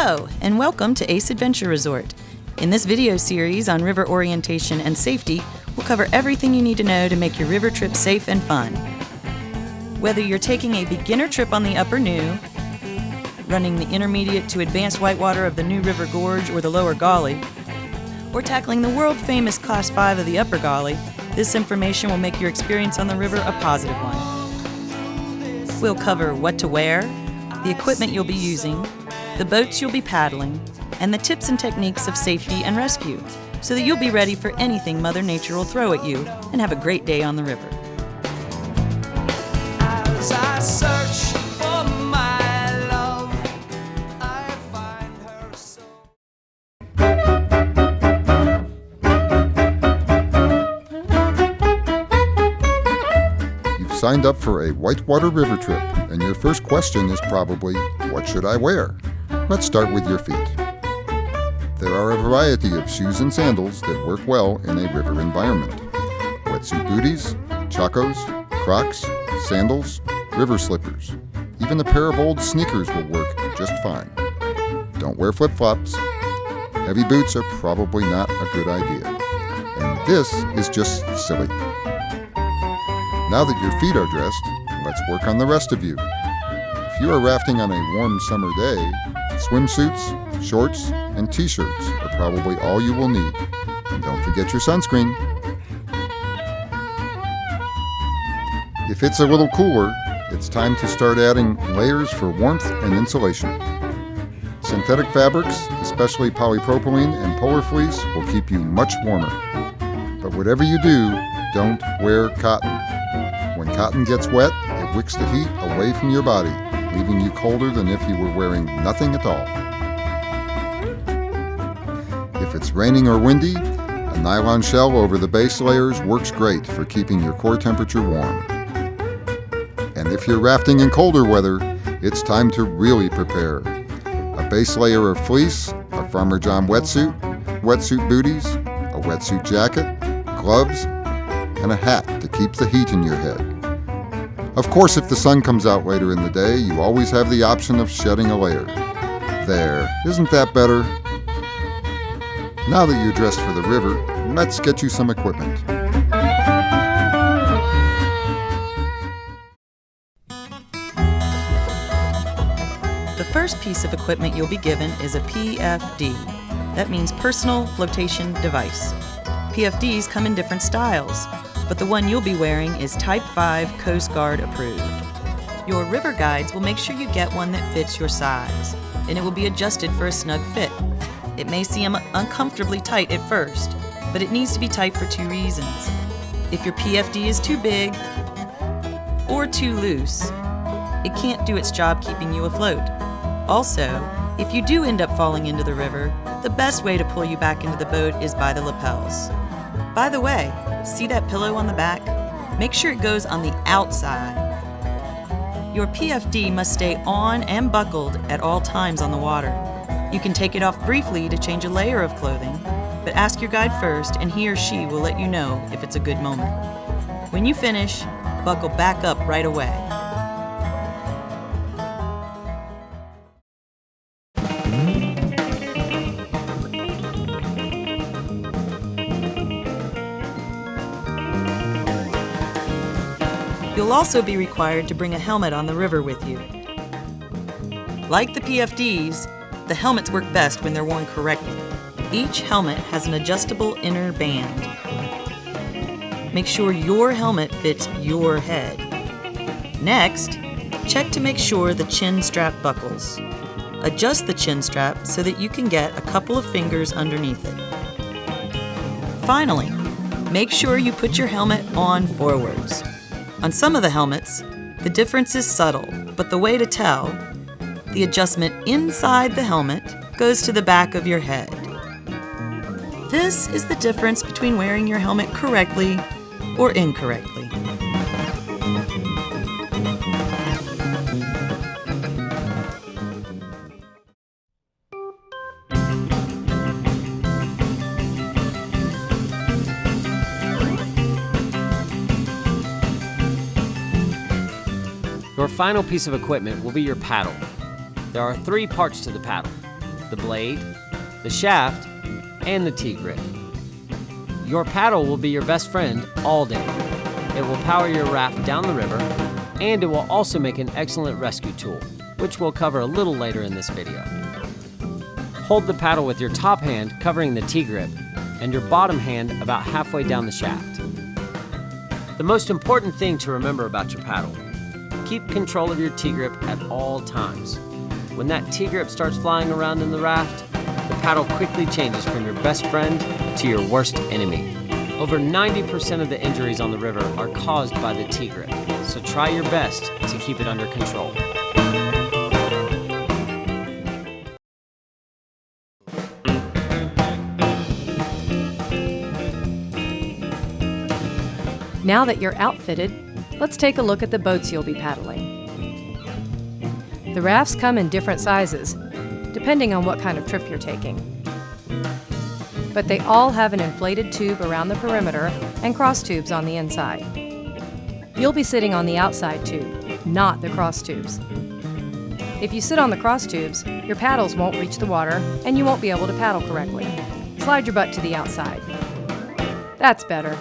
Hello, and welcome to Ace Adventure Resort. In this video series on river orientation and safety, we'll cover everything you need to know to make your river trip safe and fun. Whether you're taking a beginner trip on the Upper New, running the intermediate to advanced whitewater of the New River Gorge or the Lower Gauley, or tackling the world-famous Class 5 of the Upper Gauley, this information will make your experience on the river a positive one. We'll cover what to wear, the equipment you'll be using, the boats you'll be paddling, and the tips and techniques of safety and rescue, so that you'll be ready for anything Mother Nature will throw at you and have a great day on the river. As I search for my love, I find her so... You've signed up for a whitewater river trip, and your first question is probably, what should I wear? Let's start with your feet. There are a variety of shoes and sandals that work well in a river environment. Wetsuit booties, chacos, Crocs, sandals, river slippers. Even a pair of old sneakers will work just fine. Don't wear flip-flops. Heavy boots are probably not a good idea. And this is just silly. Now that your feet are dressed, let's work on the rest of you. If you are rafting on a warm summer day, swimsuits, shorts, and t-shirts are probably all you will need. And don't forget your sunscreen. If it's a little cooler, it's time to start adding layers for warmth and insulation. Synthetic fabrics, especially polypropylene and polar fleece, will keep you much warmer. But whatever you do, don't wear cotton. When cotton gets wet, it wicks the heat away from your body, leaving you colder than if you were wearing nothing at all. If it's raining or windy, a nylon shell over the base layers works great for keeping your core temperature warm. And if you're rafting in colder weather, it's time to really prepare. A base layer of fleece, a Farmer John wetsuit, wetsuit booties, a wetsuit jacket, gloves, and a hat to keep the heat in your head. Of course, if the sun comes out later in the day, you always have the option of shedding a layer. There, isn't that better? Now that you're dressed for the river, let's get you some equipment. The first piece of equipment you'll be given is a PFD. That means Personal Flotation Device. PFDs come in different styles, but the one you'll be wearing is Type 5 Coast Guard approved. Your river guides will make sure you get one that fits your size, and it will be adjusted for a snug fit. It may seem uncomfortably tight at first, but it needs to be tight for two reasons. If your PFD is too big or too loose, it can't do its job keeping you afloat. Also, if you do end up falling into the river, the best way to pull you back into the boat is by the lapels. By the way, see that pillow on the back? Make sure it goes on the outside. Your PFD must stay on and buckled at all times on the water. You can take it off briefly to change a layer of clothing, but ask your guide first and he or she will let you know if it's a good moment. When you finish, buckle back up right away. You'll also be required to bring a helmet on the river with you. Like the PFDs, the helmets work best when they're worn correctly. Each helmet has an adjustable inner band. Make sure your helmet fits your head. Next, check to make sure the chin strap buckles. Adjust the chin strap so that you can get a couple of fingers underneath it. Finally, make sure you put your helmet on forwards. On some of the helmets, the difference is subtle, but the way to tell, the adjustment inside the helmet goes to the back of your head. This is the difference between wearing your helmet correctly or incorrectly. Your final piece of equipment will be your paddle. There are three parts to the paddle. the blade, the shaft, and the T-grip. Your paddle will be your best friend all day. It will power your raft down the river, and it will also make an excellent rescue tool, which we'll cover a little later in this video. Hold the paddle with your top hand covering the T-grip and your bottom hand about halfway down the shaft. The most important thing to remember about your paddle: keep control of your T-grip at all times. When that T-grip starts flying around in the raft, the paddle quickly changes from your best friend to your worst enemy. Over 90% of the injuries on the river are caused by the T-grip, so try your best to keep it under control. Now that you're outfitted, let's take a look at the boats you'll be paddling. The rafts come in different sizes, depending on what kind of trip you're taking. But they all have an inflated tube around the perimeter and cross tubes on the inside. You'll be sitting on the outside tube, not the cross tubes. If you sit on the cross tubes, your paddles won't reach the water and you won't be able to paddle correctly. Slide your butt to the outside. That's better.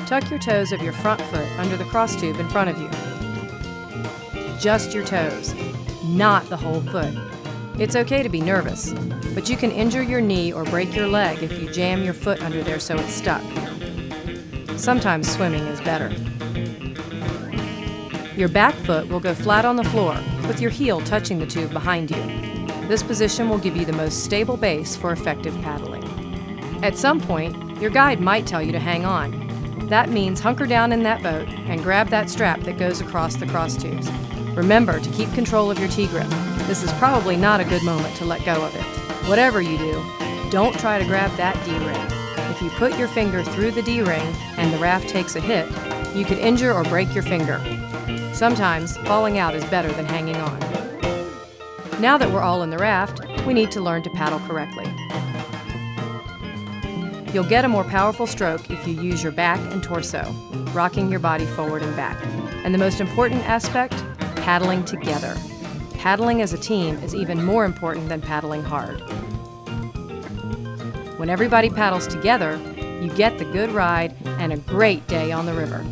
Tuck your toes of your front foot under the cross tube in front of you. Just your toes, not the whole foot. It's okay to be nervous, but you can injure your knee or break your leg if you jam your foot under there so it's stuck. Sometimes swimming is better. Your back foot will go flat on the floor with your heel touching the tube behind you. This position will give you the most stable base for effective paddling. At some point, your guide might tell you to hang on. That means hunker down in that boat and grab that strap that goes across the cross tubes. Remember to keep control of your T-grip. This is probably not a good moment to let go of it. Whatever you do, don't try to grab that D-ring. If you put your finger through the D-ring and the raft takes a hit, you could injure or break your finger. Sometimes falling out is better than hanging on. Now that we're all in the raft, we need to learn to paddle correctly. You'll get a more powerful stroke if you use your back and torso, rocking your body forward and back. And the most important aspect, paddling together. Paddling as a team is even more important than paddling hard. When everybody paddles together, you get the good ride and a great day on the river.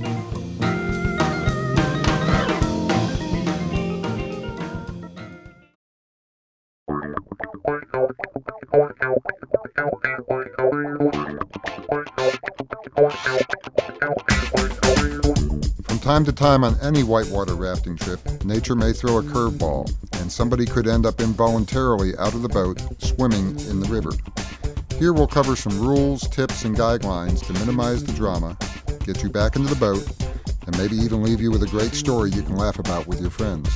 From time to time on any whitewater rafting trip, nature may throw a curveball, and somebody could end up involuntarily out of the boat, swimming in the river. Here we'll cover some rules, tips, and guidelines to minimize the drama, get you back into the boat, and maybe even leave you with a great story you can laugh about with your friends.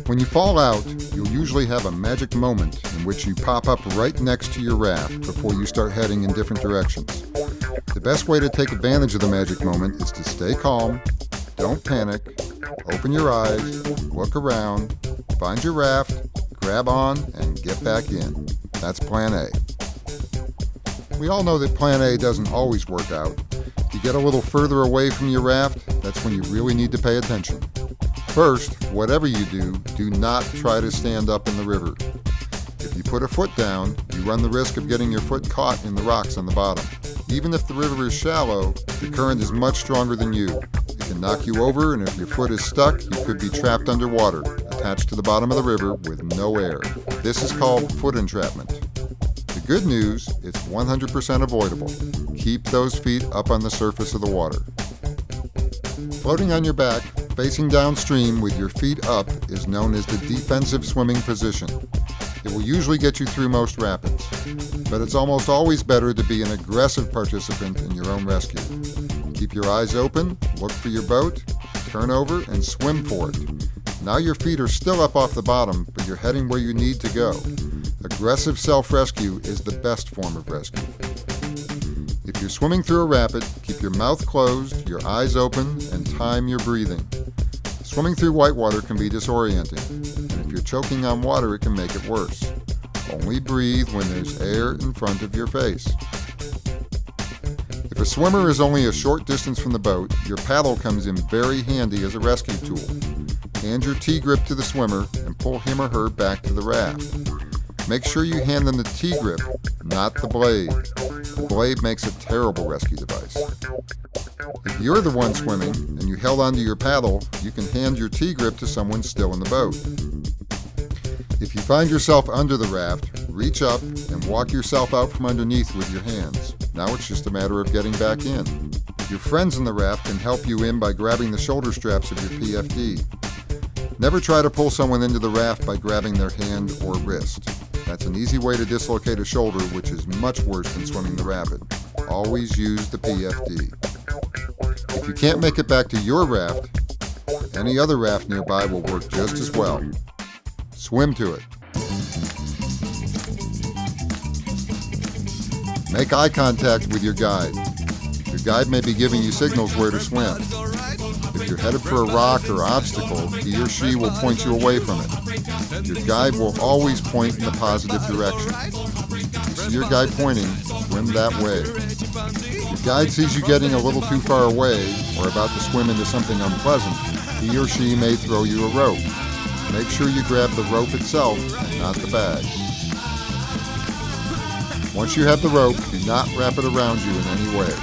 When you fall out, you'll usually have a magic moment in which you pop up right next to your raft before you start heading in different directions. The best way to take advantage of the magic moment is to stay calm, don't panic, open your eyes, look around, find your raft, grab on, and get back in. That's Plan A. We all know that Plan A doesn't always work out. If you get a little further away from your raft, that's when you really need to pay attention. First, whatever you do, do not try to stand up in the river. If you put a foot down, you run the risk of getting your foot caught in the rocks on the bottom. Even if the river is shallow, the current is much stronger than you. It can knock you over, and if your foot is stuck, you could be trapped underwater, attached to the bottom of the river with no air. This is called foot entrapment. The good news, it's 100% avoidable. Keep those feet up on the surface of the water. Floating on your back, facing downstream with your feet up is known as the defensive swimming position. It will usually get you through most rapids, but it's almost always better to be an aggressive participant in your own rescue. Keep your eyes open, look for your boat, turn over, and swim for it. Now your feet are still up off the bottom, but you're heading where you need to go. Aggressive self-rescue is the best form of rescue. If you're swimming through a rapid, keep your mouth closed, your eyes open, and time your breathing. Swimming through whitewater can be disorienting, and if you're choking on water, it can make it worse. Only breathe when there's air in front of your face. If a swimmer is only a short distance from the boat, your paddle comes in very handy as a rescue tool. hand your T-grip to the swimmer and pull him or her back to the raft. Make sure you hand them the T-grip, not the blade. The blade makes a terrible rescue device. If you're the one swimming and you held onto your paddle, you can hand your T-grip to someone still in the boat. If you find yourself under the raft, reach up and walk yourself out from underneath with your hands. Now it's just a matter of getting back in. Your friends in the raft can help you in by grabbing the shoulder straps of your PFD. Never try to pull someone into the raft by grabbing their hand or wrist. That's an easy way to dislocate a shoulder, which is much worse than swimming the rapid. Always use the PFD. If you can't make it back to your raft, any other raft nearby will work just as well. Swim to it. Make eye contact with your guide. Your guide may be giving you signals where to swim. If you're headed for a rock or obstacle, he or she will point you away from it. Your guide will always point in the positive direction. If you see your guide pointing, swim that way. If your guide sees you getting a little too far away or about to swim into something unpleasant, he or she may throw you a rope. Make sure you grab the rope itself and not the bag. Once you have the rope, do not wrap it around you in any way.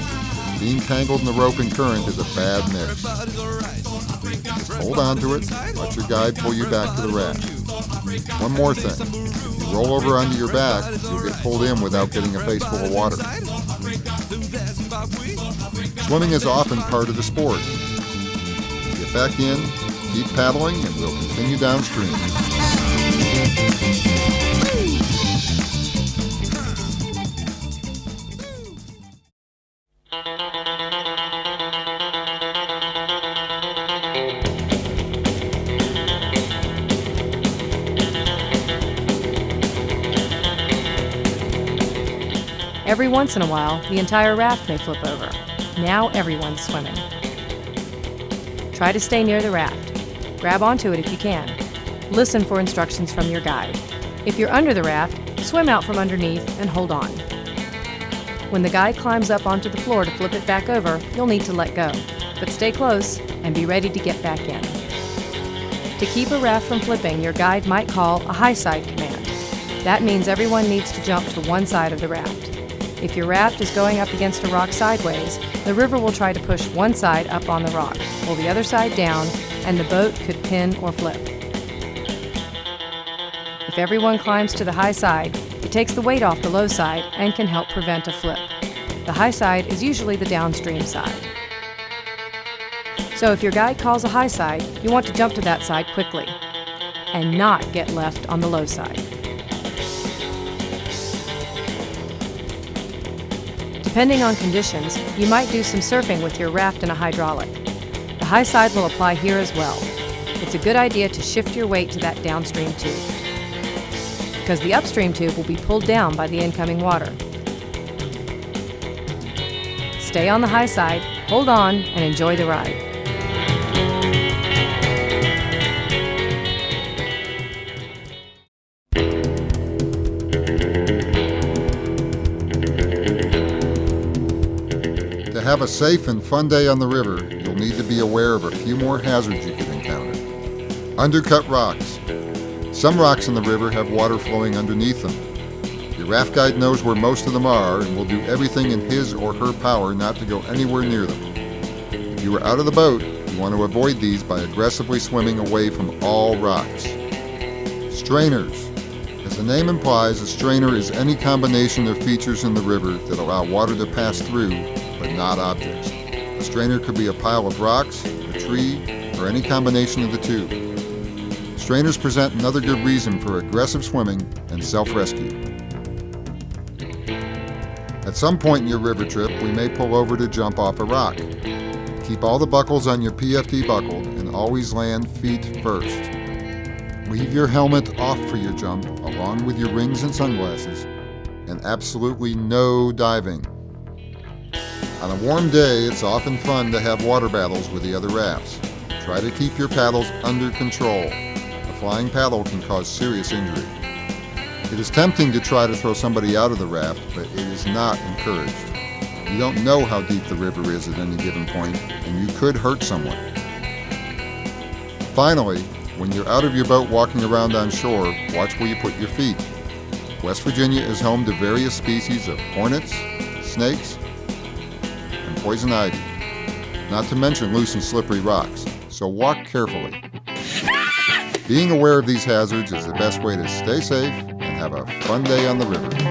Being tangled in the rope and current is a bad mix. Just hold on to it, let your guide pull you back to the raft. One more thing, if you roll over onto your back, you'll get pulled in without getting a face full of water. Swimming is often part of the sport. Get back in, keep paddling, and we'll continue downstream. Every once in a while, the entire raft may flip over. Now everyone's swimming. Try to stay near the raft. Grab onto it if you can. Listen for instructions from your guide. If you're under the raft, swim out from underneath and hold on. When the guide climbs up onto the floor to flip it back over, you'll need to let go. But stay close and be ready to get back in. To keep a raft from flipping, your guide might call a high side command. That means everyone needs to jump to one side of the raft. If your raft is going up against a rock sideways, the river will try to push one side up on the rock, pull the other side down, and the boat could pin or flip. If everyone climbs to the high side, it takes the weight off the low side and can help prevent a flip. The high side is usually the downstream side. So if your guide calls a high side, you want to jump to that side quickly and not get left on the low side. Depending on conditions, you might do some surfing with your raft and a hydraulic. The high side will apply here as well. It's a good idea to shift your weight to that downstream tube, because the upstream tube will be pulled down by the incoming water. Stay on the high side, hold on, and enjoy the ride. To have a safe and fun day on the river, you'll need to be aware of a few more hazards you could encounter. Undercut rocks. Some rocks in the river have water flowing underneath them. Your raft guide knows where most of them are and will do everything in his or her power not to go anywhere near them. If you are out of the boat, you want to avoid these by aggressively swimming away from all rocks. Strainers. As the name implies, a strainer is any combination of features in the river that allow water to pass through, but not objects. A strainer could be a pile of rocks, a tree, or any combination of the two. Strainers present another good reason for aggressive swimming and self-rescue. At some point in your river trip, we may pull over to jump off a rock. Keep all the buckles on your PFD buckled and always land feet first. Leave your helmet off for your jump, along with your rings and sunglasses, and absolutely no diving. On a warm day, it's often fun to have water battles with the other rafts. Try to keep your paddles under control. A flying paddle can cause serious injury. It is tempting to try to throw somebody out of the raft, but it is not encouraged. You don't know how deep the river is at any given point, and you could hurt someone. Finally, when you're out of your boat walking around on shore, watch where you put your feet. West Virginia is home to various species of hornets, snakes, and poison ivy, not to mention loose and slippery rocks, so walk carefully. Being aware of these hazards is the best way to stay safe and have a fun day on the river.